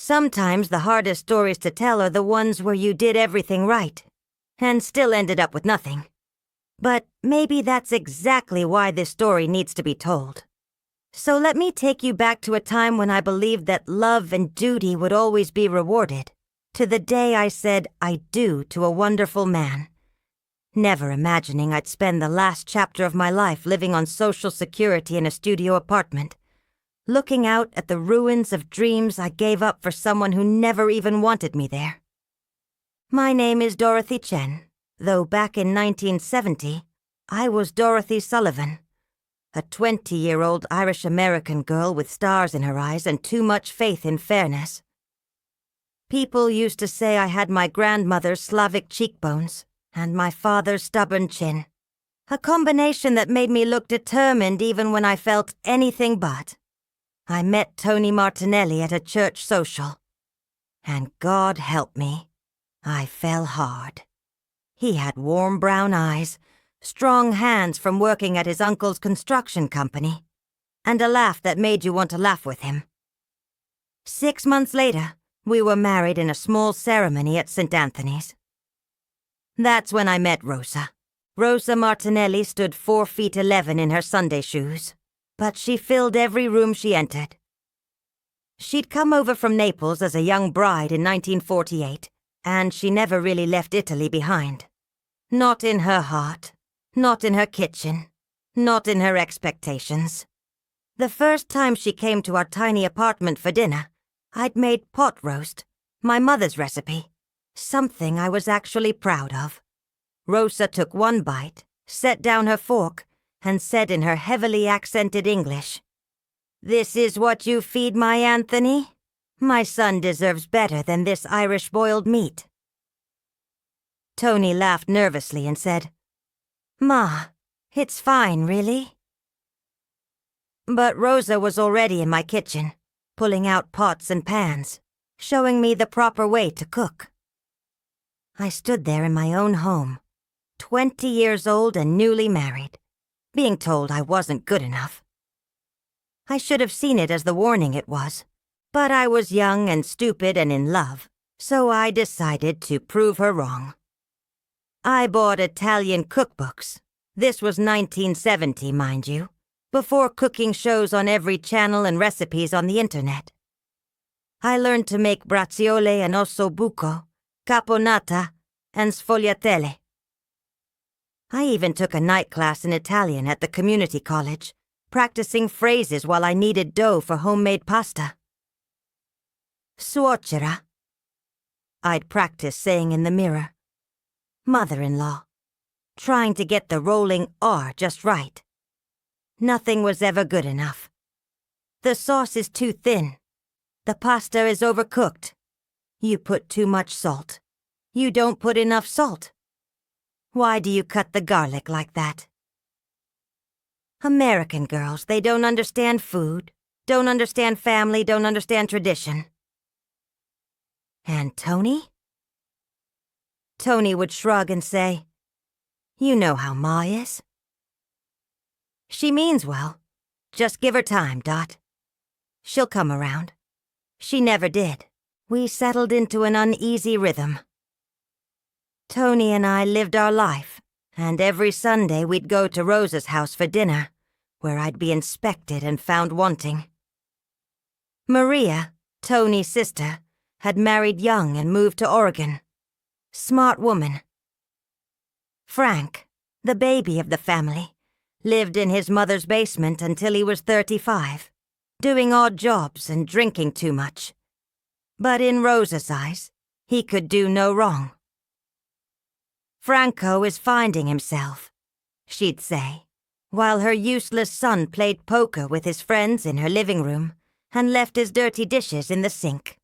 Sometimes the hardest stories to tell are the ones where you did everything right, and still ended up with nothing. But maybe that's exactly why this story needs to be told. So let me take you back to a time when I believed that love and duty would always be rewarded, to the day I said I do to a wonderful man, never imagining I'd spend the last chapter of my life living on Social Security in a studio apartment, looking out at the ruins of dreams I gave up for someone who never even wanted me there. My name is Dorothy Chen, though back in 1970, I was Dorothy Sullivan, a 20-year-old Irish-American girl with stars in her eyes and too much faith in fairness. People used to say I had my grandmother's Slavic cheekbones and my father's stubborn chin, a combination that made me look determined even when I felt anything but. I met Tony Martinelli at a church social, and God help me, I fell hard. He had warm brown eyes, strong hands from working at his uncle's construction company, and a laugh that made you want to laugh with him. 6 months later, we were married in a small ceremony at St. Anthony's. That's when I met Rosa. Rosa Martinelli stood 4 feet 11 in her Sunday shoes, but she filled every room she entered. She'd come over from Naples as a young bride in 1948, and she never really left Italy behind. Not in her heart. Not in her kitchen, not in her expectations. The first time she came to our tiny apartment for dinner, I'd made pot roast, my mother's recipe, something I was actually proud of. Rosa took one bite, set down her fork, and said in her heavily accented English, "This is what you feed my Anthony? My son deserves better than this Irish boiled meat." Tony laughed nervously and said, "Ma, it's fine, really." But Rosa was already in my kitchen, pulling out pots and pans, showing me the proper way to cook. I stood there in my own home, 20 years old and newly married, being told I wasn't good enough. I should have seen it as the warning it was, but I was young and stupid and in love, so I decided to prove her wrong. I bought Italian cookbooks. This was 1970, mind you, before cooking shows on every channel and recipes on the internet. I learned to make braciole and ossobuco, caponata, and sfogliatelle. I even took a night class in Italian at the community college, practicing phrases while I kneaded dough for homemade pasta. Suocera, I'd practice saying in the mirror. Mother-in-law, trying to get the rolling R just right. Nothing was ever good enough. The sauce is too thin. The pasta is overcooked. You put too much salt. You don't put enough salt. Why do you cut the garlic like that? American girls, they don't understand food, don't understand family, don't understand tradition. And Tony? Tony would shrug and say, "You know how Ma is. She means well. Just give her time, Dot. She'll come around." She never did. We settled into an uneasy rhythm. Tony and I lived our life, and every Sunday we'd go to Rosa's house for dinner, where I'd be inspected and found wanting. Maria, Tony's sister, had married young and moved to Oregon. Smart woman. Frank, the baby of the family, lived in his mother's basement until he was 35, doing odd jobs and drinking too much. But in Rosa's eyes, he could do no wrong. "Franco is finding himself," she'd say, while her useless son played poker with his friends in her living room and left his dirty dishes in the sink.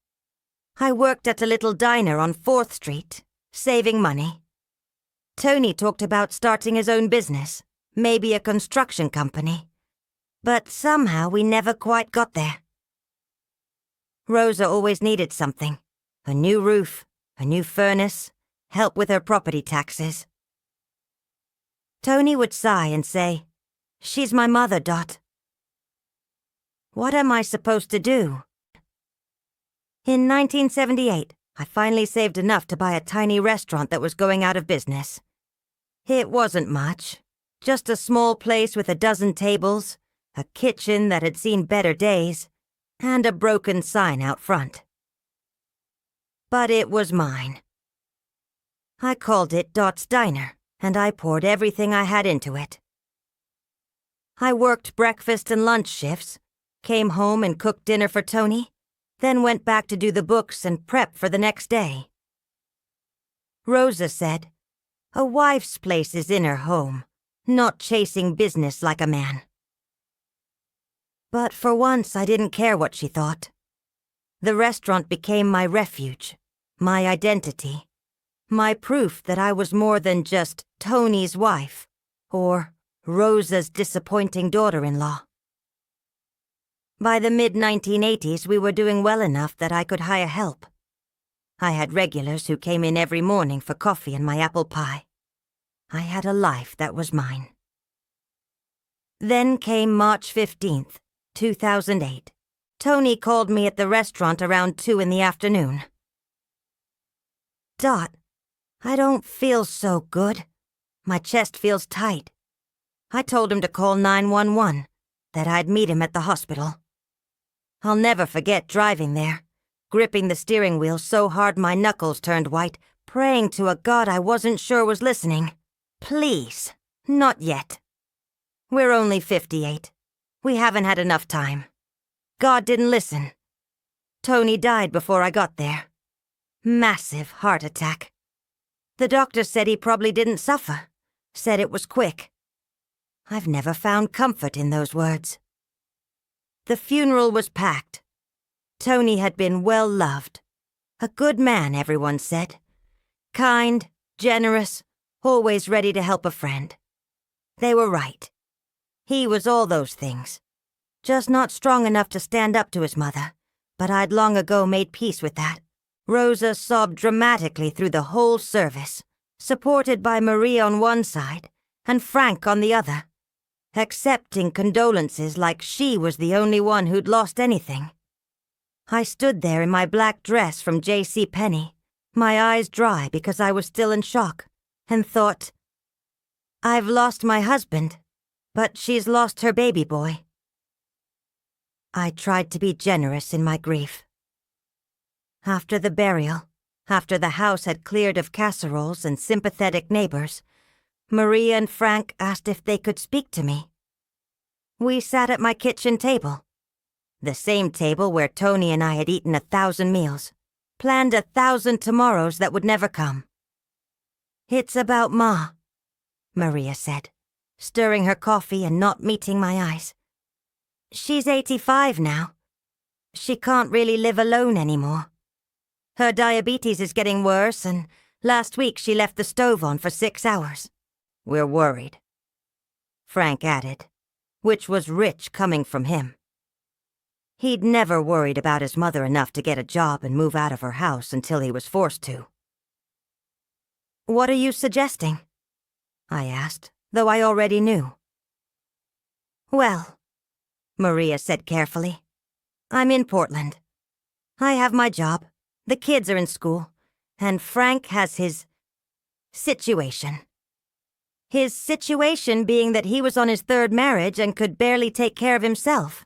I worked at a little diner on 4th Street, saving money. Tony talked about starting his own business, maybe a construction company. But somehow we never quite got there. Rosa always needed something. A new roof, a new furnace, help with her property taxes. Tony would sigh and say, "She's my mother, Dot." What am I supposed to do? In 1978, I finally saved enough to buy a tiny restaurant that was going out of business. It wasn't much, just a small place with a dozen tables, a kitchen that had seen better days, and a broken sign out front. But it was mine. I called it Dot's Diner, and I poured everything I had into it. I worked breakfast and lunch shifts, came home and cooked dinner for Tony, then went back to do the books and prep for the next day. Rosa said, "A wife's place is in her home, not chasing business like a man." But for once I didn't care what she thought. The restaurant became my refuge, my identity, my proof that I was more than just Tony's wife, or Rosa's disappointing daughter-in-law. By the mid-1980s, we were doing well enough that I could hire help. I had regulars who came in every morning for coffee and my apple pie. I had a life that was mine. Then came March 15th, 2008. Tony called me at the restaurant around 2 in the afternoon. "Dot, I don't feel so good. My chest feels tight." I told him to call 911, that I'd meet him at the hospital. I'll never forget driving there, gripping the steering wheel so hard my knuckles turned white, praying to a God I wasn't sure was listening. Please, not yet. We're only 58. We haven't had enough time. God didn't listen. Tony died before I got there. Massive heart attack. The doctor said he probably didn't suffer, said it was quick. I've never found comfort in those words. The funeral was packed. Tony had been well loved. A good man, everyone said. Kind, generous, always ready to help a friend. They were right. He was all those things. Just not strong enough to stand up to his mother, but I'd long ago made peace with that. Rosa sobbed dramatically through the whole service, supported by Marie on one side and Frank on the other, accepting condolences like she was the only one who'd lost anything. I stood there in my black dress from J.C. Penney, my eyes dry because I was still in shock, and thought, I've lost my husband, but she's lost her baby boy. I tried to be generous in my grief. After the burial, after the house had cleared of casseroles and sympathetic neighbors, Maria and Frank asked if they could speak to me. We sat at my kitchen table, the same table where Tony and I had eaten 1,000 meals, planned 1,000 tomorrows that would never come. "It's about Ma," Maria said, stirring her coffee and not meeting my eyes. "She's 85 now. She can't really live alone anymore. Her diabetes is getting worse, and last week she left the stove on for 6 hours. We're worried," Frank added, which was rich coming from him. He'd never worried about his mother enough to get a job and move out of her house until he was forced to. "What are you suggesting?" I asked, though I already knew. "Well," Maria said carefully, "I'm in Portland. I have my job, the kids are in school, and Frank has his situation. His situation being that he was on his 3rd marriage and could barely take care of himself.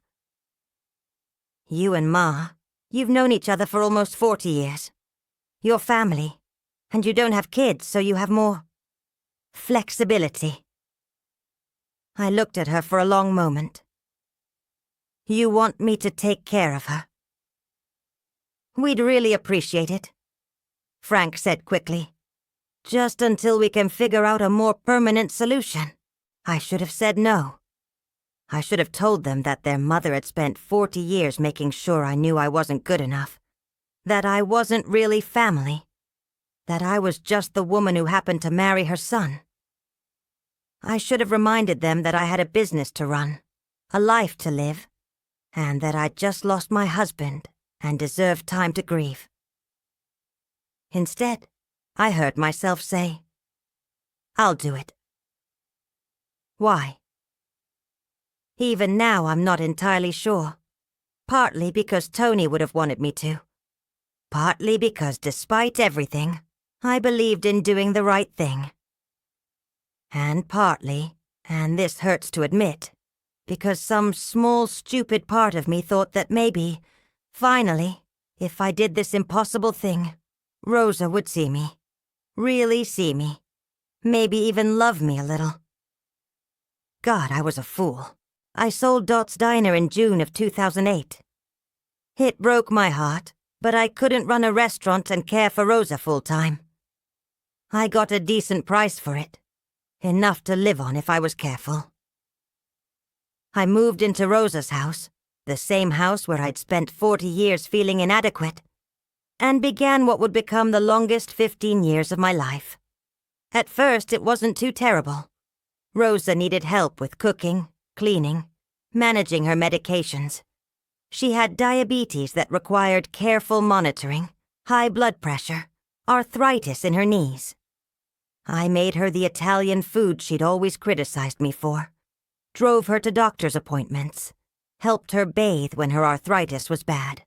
You and Ma, you've known each other for almost 40 years. You're family, and you don't have kids, so you have more flexibility." I looked at her for a long moment. "You want me to take care of her?" "We'd really appreciate it," Frank said quickly. "Just until we can figure out a more permanent solution." I should have said no. I should have told them that their mother had spent 40 years making sure I knew I wasn't good enough, that I wasn't really family, that I was just the woman who happened to marry her son. I should have reminded them that I had a business to run, a life to live, and that I'd just lost my husband and deserved time to grieve. Instead, I heard myself say, "I'll do it." Why? Even now I'm not entirely sure, partly because Tony would have wanted me to, Partly because despite everything, I believed in doing the right thing. And partly, and this hurts to admit, because some small stupid part of me thought that maybe, finally, if I did this impossible thing, Rosa would see me. Really see me. Maybe even love me a little. God, I was a fool. I sold Dot's Diner in June of 2008. It broke my heart, but I couldn't run a restaurant and care for Rosa full-time. I got a decent price for it. Enough to live on if I was careful. I moved into Rosa's house, the same house where I'd spent 40 years feeling inadequate, and began what would become the longest 15 years of my life. At first, it wasn't too terrible. Rosa needed help with cooking, cleaning, managing her medications. She had diabetes that required careful monitoring, high blood pressure, arthritis in her knees. I made her the Italian food she'd always criticized me for, drove her to doctor's appointments, helped her bathe when her arthritis was bad.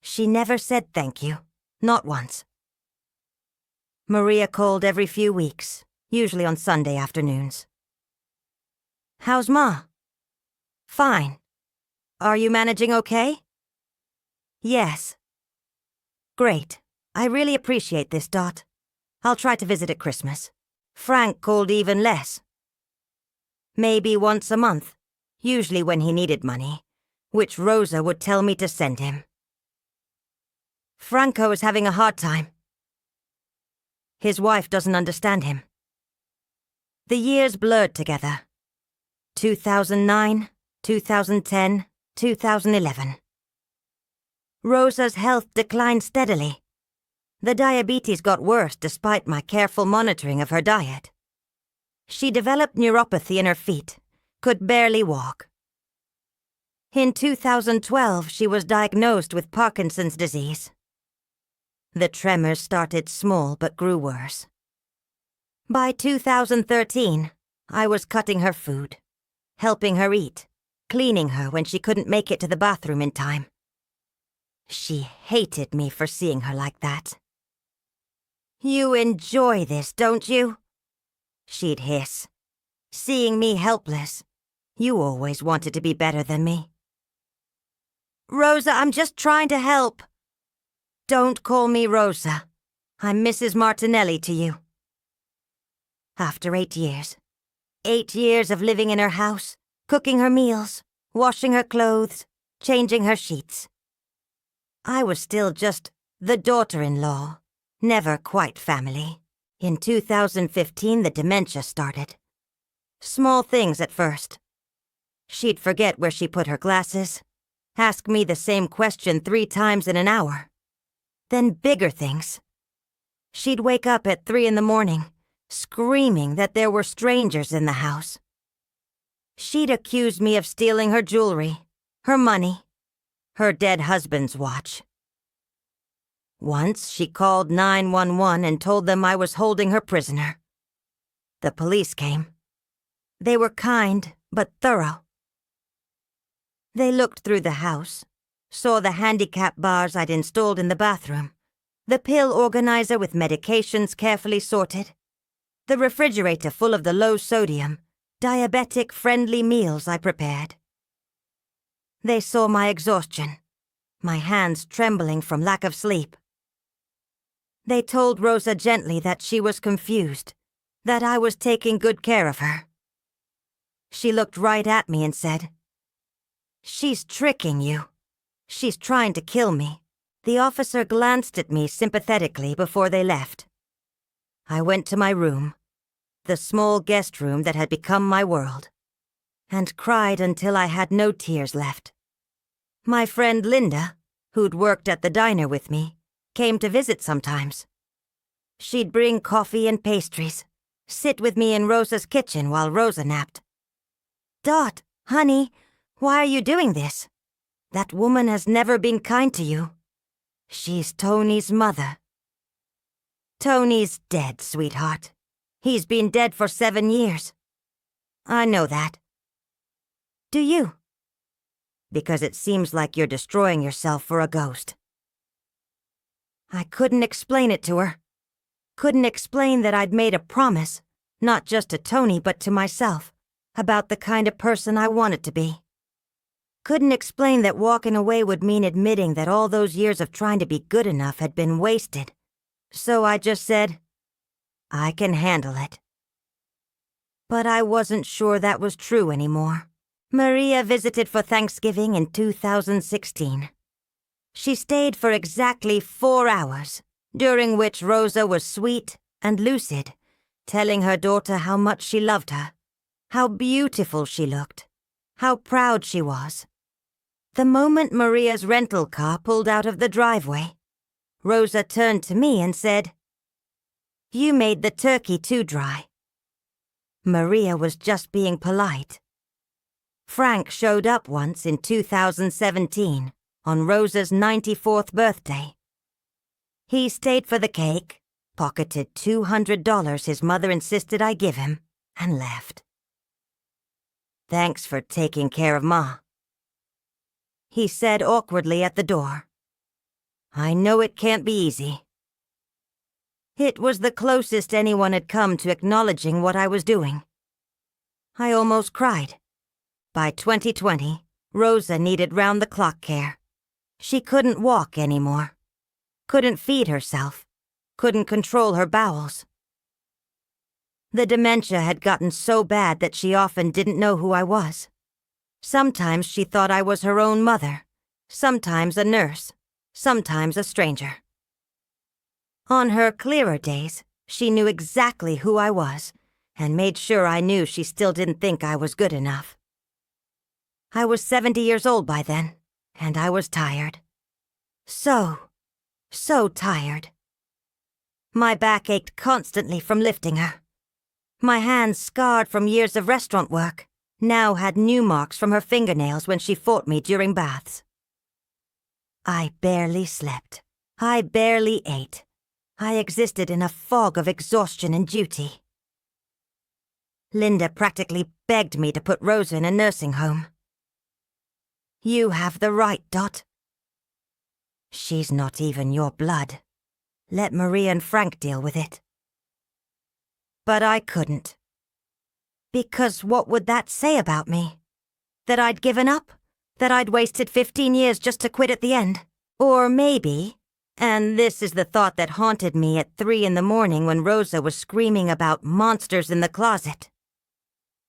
She never said thank you, not once. Maria called every few weeks, usually on Sunday afternoons. "How's Ma?" "Fine. Are you managing okay?" "Yes." "Great. I really appreciate this, Dot. I'll try to visit at Christmas." Frank called even less. Maybe once a month, usually when he needed money, which Rosa would tell me to send him. Franco is having a hard time. His wife doesn't understand him. The years blurred together. 2009, 2010, 2011. Rosa's health declined steadily. The diabetes got worse despite my careful monitoring of her diet. She developed neuropathy in her feet, could barely walk. In 2012, she was diagnosed with Parkinson's disease. The tremors started small but grew worse. By 2013, I was cutting her food, helping her eat, cleaning her when she couldn't make it to the bathroom in time. She hated me for seeing her like that. "You enjoy this, don't you?" she'd hiss. "Seeing me helpless. You always wanted to be better than me." "Rosa, I'm just trying to help." "Don't call me Rosa. I'm Mrs. Martinelli to you." After 8 years. 8 years of living in her house, cooking her meals, washing her clothes, changing her sheets. I was still just the daughter-in-law, never quite family. In 2015, the dementia started. Small things at first. She'd forget where she put her glasses, ask me the same question 3 times in an hour. Then bigger things. She'd wake up at 3 in the morning, screaming that there were strangers in the house. She'd accuse me of stealing her jewelry, her money, her dead husband's watch. Once she called 911 and told them I was holding her prisoner. The police came. They were kind, but thorough. They looked through the house, saw the handicap bars I'd installed in the bathroom, the pill organizer with medications carefully sorted, the refrigerator full of the low-sodium, diabetic-friendly meals I prepared. They saw my exhaustion, my hands trembling from lack of sleep. They told Rosa gently that she was confused, that I was taking good care of her. She looked right at me and said, "She's tricking you. She's trying to kill me." The officer glanced at me sympathetically before they left. I went to my room, the small guest room that had become my world, and cried until I had no tears left. My friend Linda, who'd worked at the diner with me, came to visit sometimes. She'd bring coffee and pastries, sit with me in Rosa's kitchen while Rosa napped. "Dot, honey, why are you doing this? That woman has never been kind to you. She's Tony's mother." "Tony's dead, sweetheart. He's been dead for 7 years. I know that." "Do you?" "Because it seems like you're destroying yourself for a ghost." I couldn't explain it to her. Couldn't explain that I'd made a promise, not just to Tony but to myself, about the kind of person I wanted to be. Couldn't explain that walking away would mean admitting that all those years of trying to be good enough had been wasted. So I just said, I can handle it. But I wasn't sure that was true anymore. Maria visited for Thanksgiving in 2016. She stayed for exactly 4 hours, during which Rosa was sweet and lucid, telling her daughter how much she loved her, how beautiful she looked, how proud she was. The moment Maria's rental car pulled out of the driveway, Rosa turned to me and said, "You made the turkey too dry." Maria was just being polite. Frank showed up once in 2017, on Rosa's 94th birthday. He stayed for the cake, pocketed $200 his mother insisted I give him, and left. "Thanks for taking care of Ma," he said awkwardly at the door. "I know it can't be easy." It was the closest anyone had come to acknowledging what I was doing. I almost cried. By 2020, Rosa needed round-the-clock care. She couldn't walk anymore. Couldn't feed herself. Couldn't control her bowels. The dementia had gotten so bad that she often didn't know who I was. Sometimes she thought I was her own mother, sometimes a nurse, sometimes a stranger. On her clearer days, she knew exactly who I was, and made sure I knew she still didn't think I was good enough. I was 70 years old by then, and I was tired. So tired. My back ached constantly from lifting her. My hands, scarred from years of restaurant work, now had new marks from her fingernails when she fought me during baths. I barely slept. I barely ate. I existed in a fog of exhaustion and duty. Linda practically begged me to put Rosa in a nursing home. "You have the right, Dot. She's not even your blood. Let Maria and Frank deal with it." But I couldn't. Because what would that say about me? That I'd given up? That I'd wasted 15 years just to quit at the end? Or maybe, and this is the thought that haunted me at 3 in the morning when Rosa was screaming about monsters in the closet.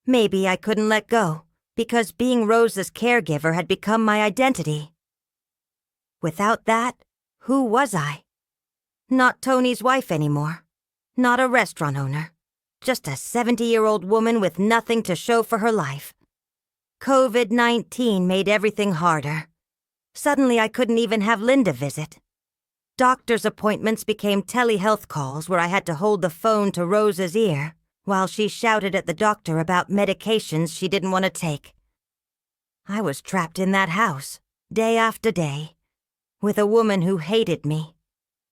Maybe I couldn't let go, because being Rosa's caregiver had become my identity. Without that, who was I? Not Tony's wife anymore. Not a restaurant owner. Just a 70-year-old woman with nothing to show for her life. COVID-19 made everything harder. Suddenly I couldn't even have Linda visit. Doctor's appointments became telehealth calls where I had to hold the phone to Rosa's ear while she shouted at the doctor about medications she didn't want to take. I was trapped in that house, day after day, with a woman who hated me,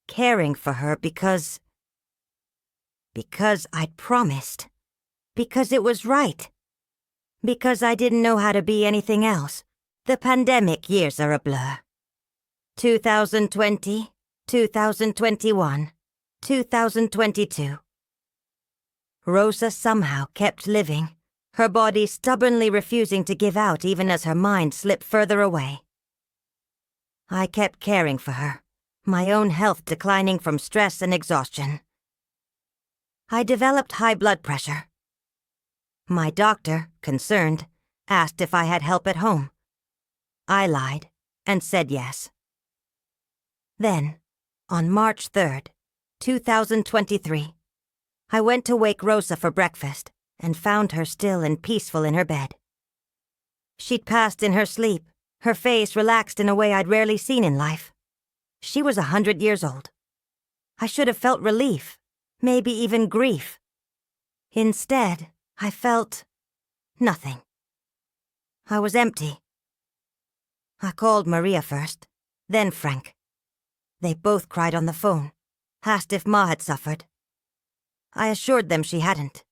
caring for her because I'd promised. Because it was right. Because I didn't know how to be anything else. The pandemic years are a blur. 2020, 2021, 2022. Rosa somehow kept living, her body stubbornly refusing to give out even as her mind slipped further away. I kept caring for her, my own health declining from stress and exhaustion. I developed high blood pressure. My doctor, concerned, asked if I had help at home. I lied and said yes. Then, on March 3rd, 2023, I went to wake Rosa for breakfast and found her still and peaceful in her bed. She'd passed in her sleep, her face relaxed in a way I'd rarely seen in life. She was 100 years old. I should have felt relief, maybe even grief. Instead, I felt nothing. I was empty. I called Maria first, then Frank. They both cried on the phone, asked if Ma had suffered. I assured them she hadn't.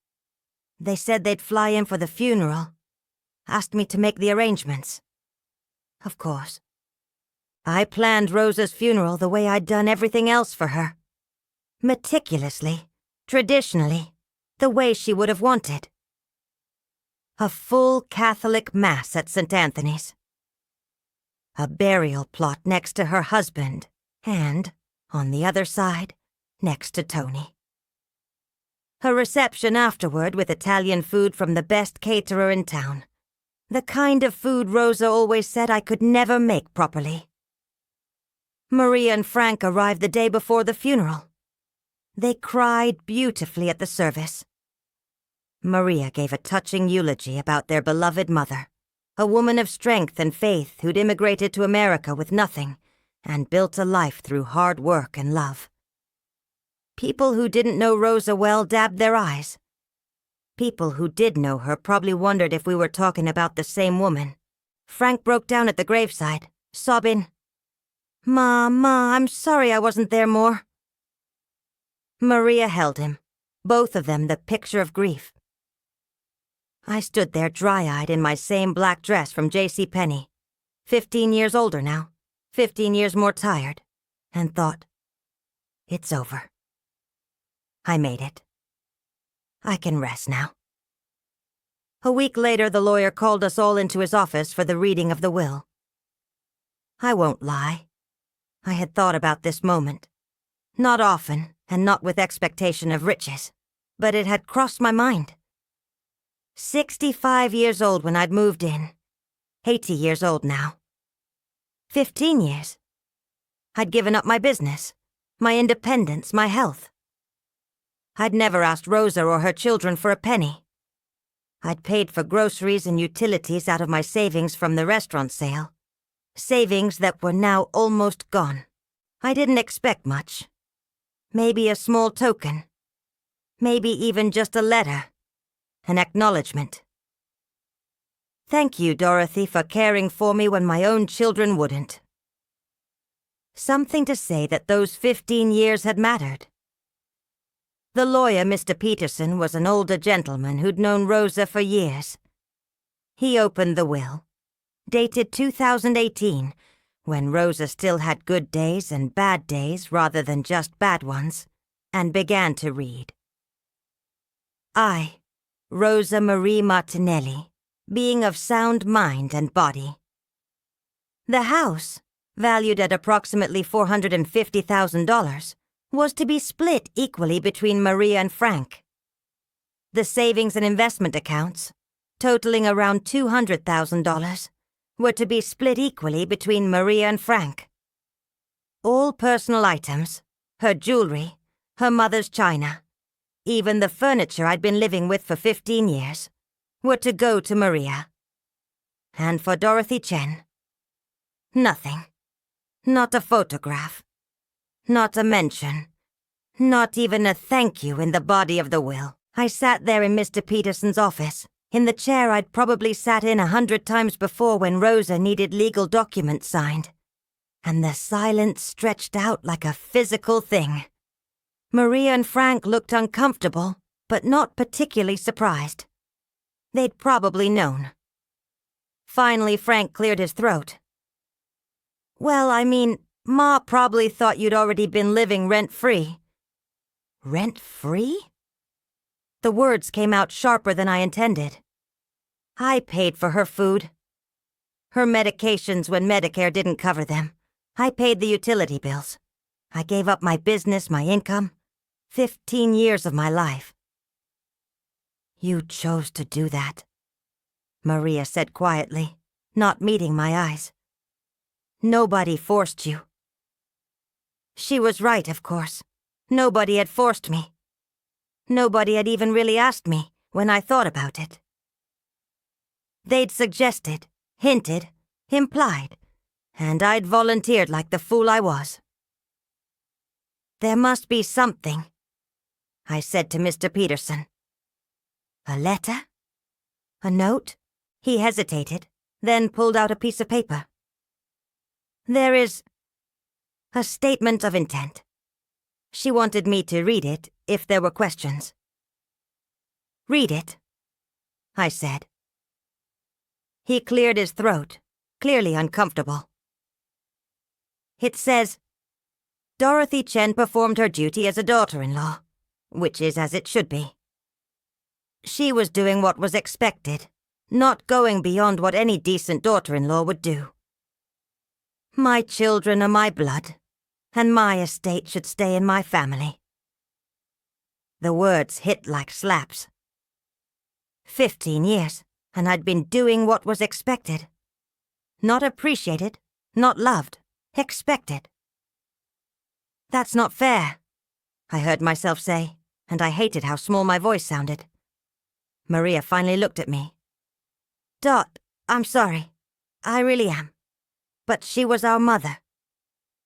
They said they'd fly in for the funeral, asked me to make the arrangements. Of course. I planned Rosa's funeral the way I'd done everything else for her. Meticulously, traditionally, the way she would have wanted. A full Catholic Mass at St. Anthony's. A burial plot next to her husband, and, on the other side, next to Tony. A reception afterward with Italian food from the best caterer in town. The kind of food Rosa always said I could never make properly. Maria and Frank arrived the day before the funeral. They cried beautifully at the service. Maria gave a touching eulogy about their beloved mother, a woman of strength and faith who'd immigrated to America with nothing and built a life through hard work and love. People who didn't know Rosa well dabbed their eyes. People who did know her probably wondered if we were talking about the same woman. Frank broke down at the graveside, sobbing, Ma, I'm sorry I wasn't there more." Maria held him, both of them the picture of grief. I stood there dry-eyed in my same black dress from J.C. Penney, 15 years older now, 15 years more tired, and thought, it's over. I made it. I can rest now. A week later, the lawyer called us all into his office for the reading of the will. I won't lie. I had thought about this moment. Not often, and not with expectation of riches, but it had crossed my mind. 65 years old when I'd moved in. 80 years old now. 15 years. I'd given up my business, my independence, my health. I'd never asked Rosa or her children for a penny. I'd paid for groceries and utilities out of my savings from the restaurant sale. Savings that were now almost gone. I didn't expect much. Maybe a small token. Maybe even just a letter. An acknowledgement. Thank you, Dorothy, for caring for me when my own children wouldn't. Something to say that those 15 years had mattered. The lawyer, Mr. Peterson, was an older gentleman who'd known Rosa for years. He opened the will, dated 2018, when Rosa still had good days and bad days rather than just bad ones, and began to read. I, Rosa Marie Martinelli, being of sound mind and body. The house, valued at approximately $450,000, was to be split equally between Maria and Frank. The savings and investment accounts, totaling around $200,000, were to be split equally between Maria and Frank. All personal items, her jewelry, her mother's china, even the furniture I'd been living with for 15 years, were to go to Maria. And for Dorothy Chen, nothing. Not a photograph. Not a mention. Not even a thank you in the body of the will. I sat there in Mr. Peterson's office, in the chair I'd probably sat in 100 times before when Rosa needed legal documents signed. And the silence stretched out like a physical thing. Maria and Frank looked uncomfortable, but not particularly surprised. They'd probably known. Finally, Frank cleared his throat. Well, I mean, Ma probably thought you'd already been living rent-free. Rent-free? The words came out sharper than I intended. I paid for her food. Her medications when Medicare didn't cover them. I paid the utility bills. I gave up my business, my income. 15 years of my life. You chose to do that, Maria said quietly, not meeting my eyes. Nobody forced you. She was right, of course. Nobody had forced me. Nobody had even really asked me when I thought about it. They'd suggested, hinted, implied, and I'd volunteered like the fool I was. There must be something, I said to Mr. Peterson. A letter? A note? He hesitated, then pulled out a piece of paper. There is a statement of intent. She wanted me to read it if there were questions. Read it, I said. He cleared his throat, clearly uncomfortable. It says, Dorothy Chen performed her duty as a daughter-in-law, which is as it should be. She was doing what was expected, not going beyond what any decent daughter-in-law would do. My children are my blood, and my estate should stay in my family. The words hit like slaps. 15 years, and I'd been doing what was expected. Not appreciated, not loved, expected. That's not fair, I heard myself say, and I hated how small my voice sounded. Maria finally looked at me. Dot, I'm sorry. I really am. But she was our mother.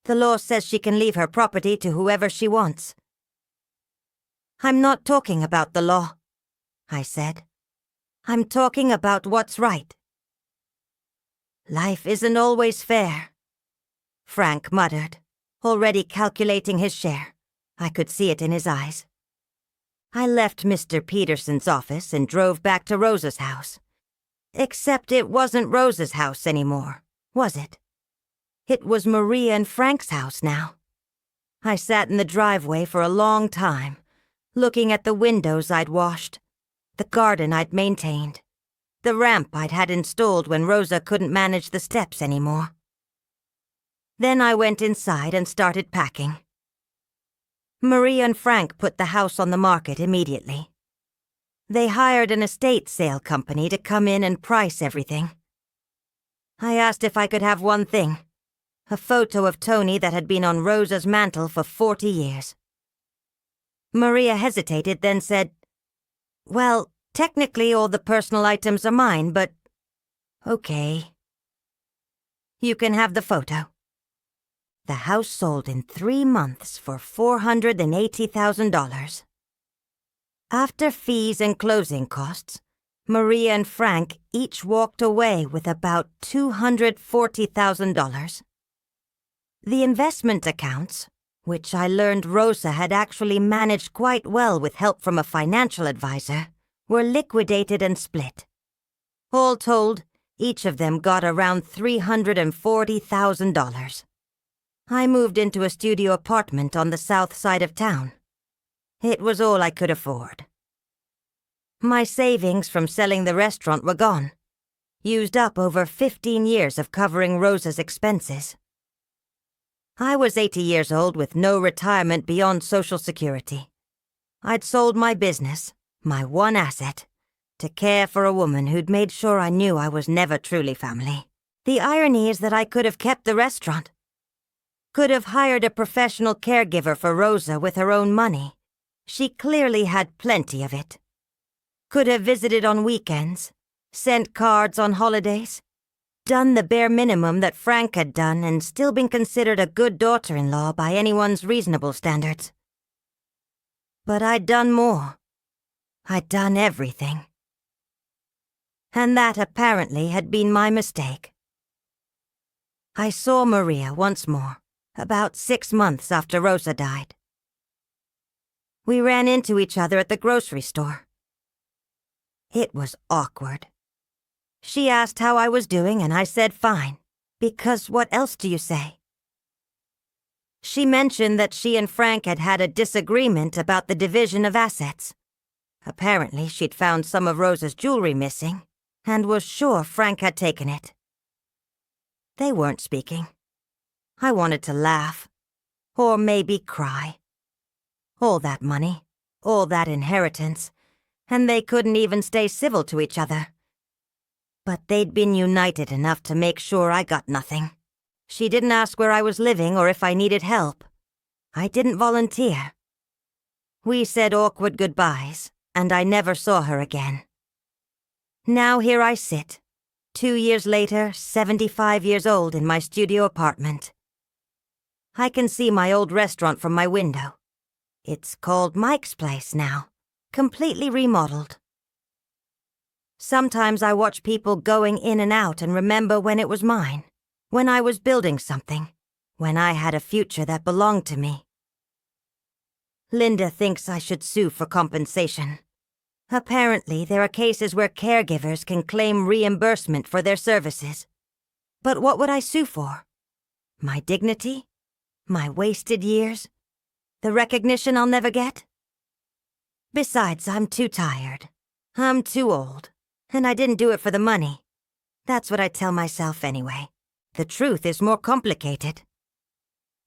The law says she can leave her property to whoever she wants. I'm not talking about the law, I said. I'm talking about what's right. Life isn't always fair, Frank muttered, already calculating his share. I could see it in his eyes. I left Mr. Peterson's office and drove back to Rosa's house. Except it wasn't Rosa's house anymore, was it? It was Maria and Frank's house now. I sat in the driveway for a long time, looking at the windows I'd washed, the garden I'd maintained, the ramp I'd had installed when Rosa couldn't manage the steps anymore. Then I went inside and started packing. Maria and Frank put the house on the market immediately. They hired an estate sale company to come in and price everything. I asked if I could have one thing, a photo of Tony that had been on Rosa's mantel for 40 years. Maria hesitated, then said, Well, technically all the personal items are mine, but okay. You can have the photo. The house sold in 3 months for $480,000. After fees and closing costs, Maria and Frank each walked away with about $240,000. The investment accounts, which I learned Rosa had actually managed quite well with help from a financial advisor, were liquidated and split. All told, each of them got around $340,000. I moved into a studio apartment on the south side of town. It was all I could afford. My savings from selling the restaurant were gone, used up over 15 years of covering Rosa's expenses. I was 80 years old with no retirement beyond Social Security. I'd sold my business, my one asset, to care for a woman who'd made sure I knew I was never truly family. The irony is that I could have kept the restaurant. Could have hired a professional caregiver for Rosa with her own money. She clearly had plenty of it. Could have visited on weekends, sent cards on holidays, done the bare minimum that Frank had done and still been considered a good daughter-in-law by anyone's reasonable standards. But I'd done more. I'd done everything. And that apparently had been my mistake. I saw Maria once more, about 6 months after Rosa died. We ran into each other at the grocery store. It was awkward. She asked how I was doing, and I said fine, because what else do you say? She mentioned that she and Frank had had a disagreement about the division of assets. Apparently, she'd found some of Rosa's jewelry missing, and was sure Frank had taken it. They weren't speaking. I wanted to laugh, or maybe cry. All that money, all that inheritance, and they couldn't even stay civil to each other. But they'd been united enough to make sure I got nothing. She didn't ask where I was living or if I needed help. I didn't volunteer. We said awkward goodbyes, and I never saw her again. Now here I sit, 2 years later, 75 years old in my studio apartment. I can see my old restaurant from my window. It's called Mike's Place now, completely remodeled. Sometimes I watch people going in and out and remember when it was mine, when I was building something, when I had a future that belonged to me. Linda thinks I should sue for compensation. Apparently, there are cases where caregivers can claim reimbursement for their services. But what would I sue for? My dignity? My wasted years? The recognition I'll never get? Besides, I'm too tired. I'm too old. And I didn't do it for the money. That's what I tell myself anyway. The truth is more complicated.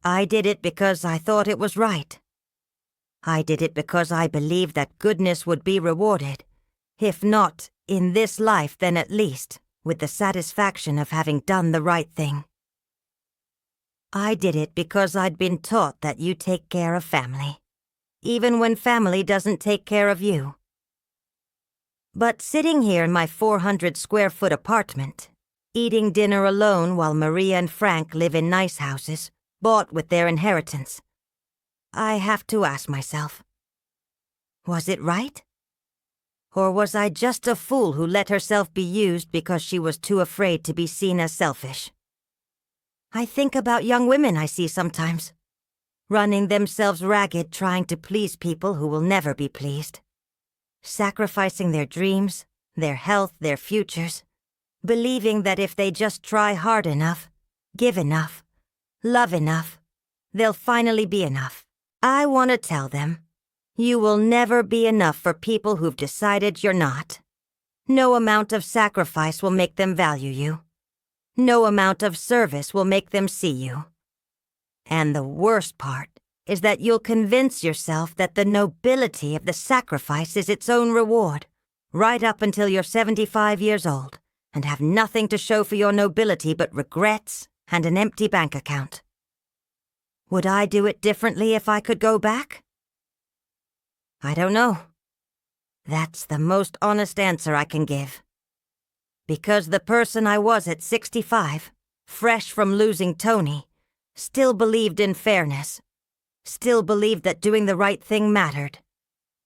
I did it because I thought it was right. I did it because I believed that goodness would be rewarded. If not in this life, then at least with the satisfaction of having done the right thing. I did it because I'd been taught that you take care of family, even when family doesn't take care of you. But sitting here in my 400-square-foot apartment, eating dinner alone while Maria and Frank live in nice houses, bought with their inheritance, I have to ask myself, was it right? Or was I just a fool who let herself be used because she was too afraid to be seen as selfish? I think about young women I see sometimes, running themselves ragged trying to please people who will never be pleased, sacrificing their dreams, their health, their futures, believing that if they just try hard enough, give enough, love enough, they'll finally be enough. I want to tell them, you will never be enough for people who've decided you're not. No amount of sacrifice will make them value you. No amount of service will make them see you. And the worst part is that you'll convince yourself that the nobility of the sacrifice is its own reward, right up until you're 75 years old, and have nothing to show for your nobility but regrets and an empty bank account. Would I do it differently if I could go back? I don't know. That's the most honest answer I can give. Because the person I was at 65, fresh from losing Tony, still believed in fairness, still believed that doing the right thing mattered.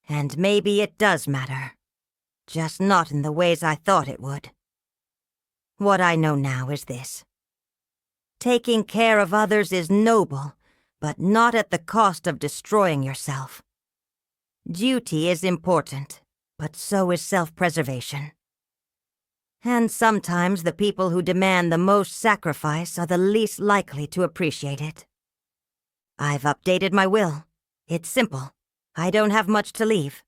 And maybe it does matter. Just not in the ways I thought it would. What I know now is this. Taking care of others is noble, but not at the cost of destroying yourself. Duty is important, but so is self-preservation. And sometimes the people who demand the most sacrifice are the least likely to appreciate it. I've updated my will. It's simple. I don't have much to leave.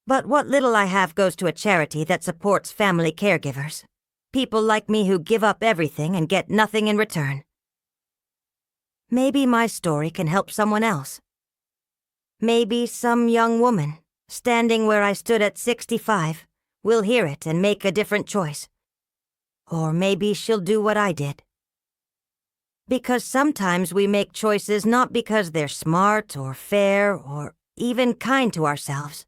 But what little I have goes to a charity that supports family caregivers. People like me who give up everything and get nothing in return. Maybe my story can help someone else. Maybe some young woman, standing where I stood at 65, will hear it and make a different choice. Or maybe she'll do what I did. Because sometimes we make choices not because they're smart or fair or even kind to ourselves,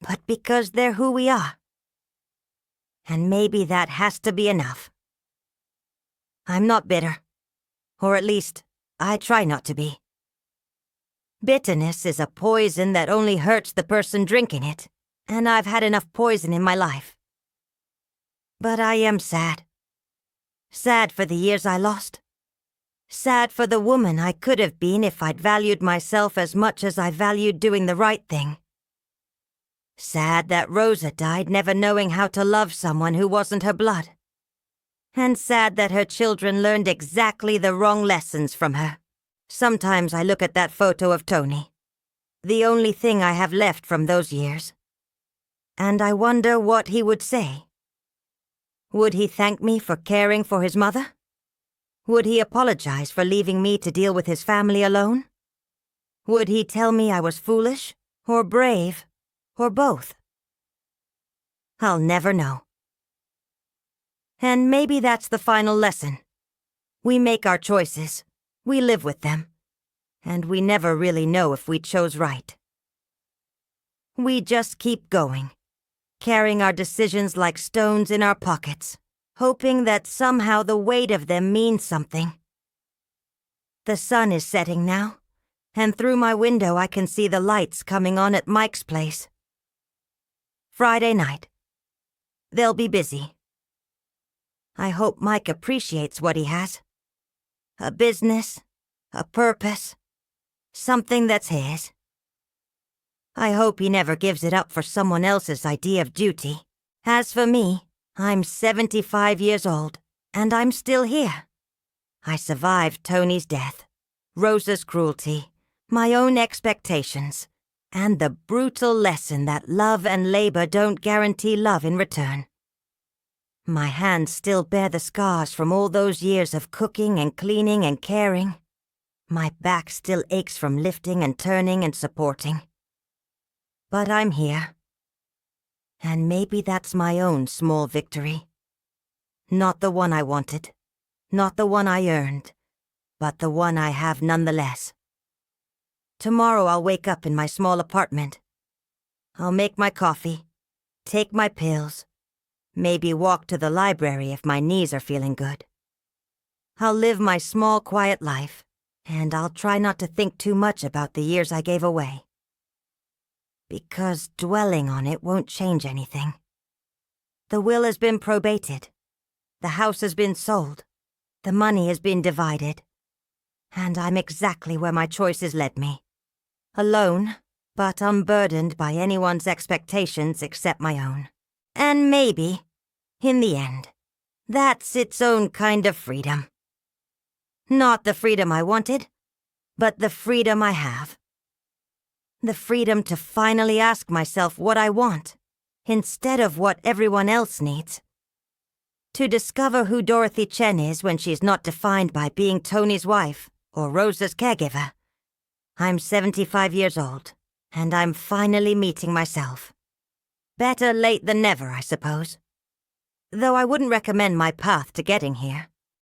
but because they're who we are. And maybe that has to be enough. I'm not bitter. Or at least, I try not to be. Bitterness is a poison that only hurts the person drinking it, and I've had enough poison in my life. But I am sad. Sad for the years I lost. Sad for the woman I could have been if I'd valued myself as much as I valued doing the right thing. Sad that Rosa died never knowing how to love someone who wasn't her blood. And sad that her children learned exactly the wrong lessons from her. Sometimes I look at that photo of Tony, the only thing I have left from those years, and I wonder what he would say. Would he thank me for caring for his mother? Would he apologize for leaving me to deal with his family alone? Would he tell me I was foolish, or brave, or both? I'll never know. And maybe that's the final lesson. We make our choices. We live with them. And we never really know if we chose right. We just keep going, carrying our decisions like stones in our pockets, hoping that somehow the weight of them means something. The sun is setting now, and through my window I can see the lights coming on at Mike's place. Friday night. They'll be busy. I hope Mike appreciates what he has. A business, a purpose, something that's his. I hope he never gives it up for someone else's idea of duty. As for me, I'm 75 years old, and I'm still here. I survived Tony's death, Rosa's cruelty, my own expectations, and the brutal lesson that love and labor don't guarantee love in return. My hands still bear the scars from all those years of cooking and cleaning and caring. My back still aches from lifting and turning and supporting. But I'm here. And maybe that's my own small victory. Not the one I wanted, not the one I earned, but the one I have nonetheless. Tomorrow I'll wake up in my small apartment. I'll make my coffee, take my pills, maybe walk to the library if my knees are feeling good. I'll live my small, quiet life, and I'll try not to think too much about the years I gave away. Because dwelling on it won't change anything. The will has been probated. The house has been sold. The money has been divided. And I'm exactly where my choices led me. Alone, but unburdened by anyone's expectations except my own. And maybe, in the end, that's its own kind of freedom. Not the freedom I wanted, but the freedom I have. The freedom to finally ask myself what I want, instead of what everyone else needs. To discover who Dorothy Chen is when she's not defined by being Tony's wife or Rosa's caregiver. I'm 75 years old, and I'm finally meeting myself. Better late than never, I suppose. Though I wouldn't recommend my path to getting here.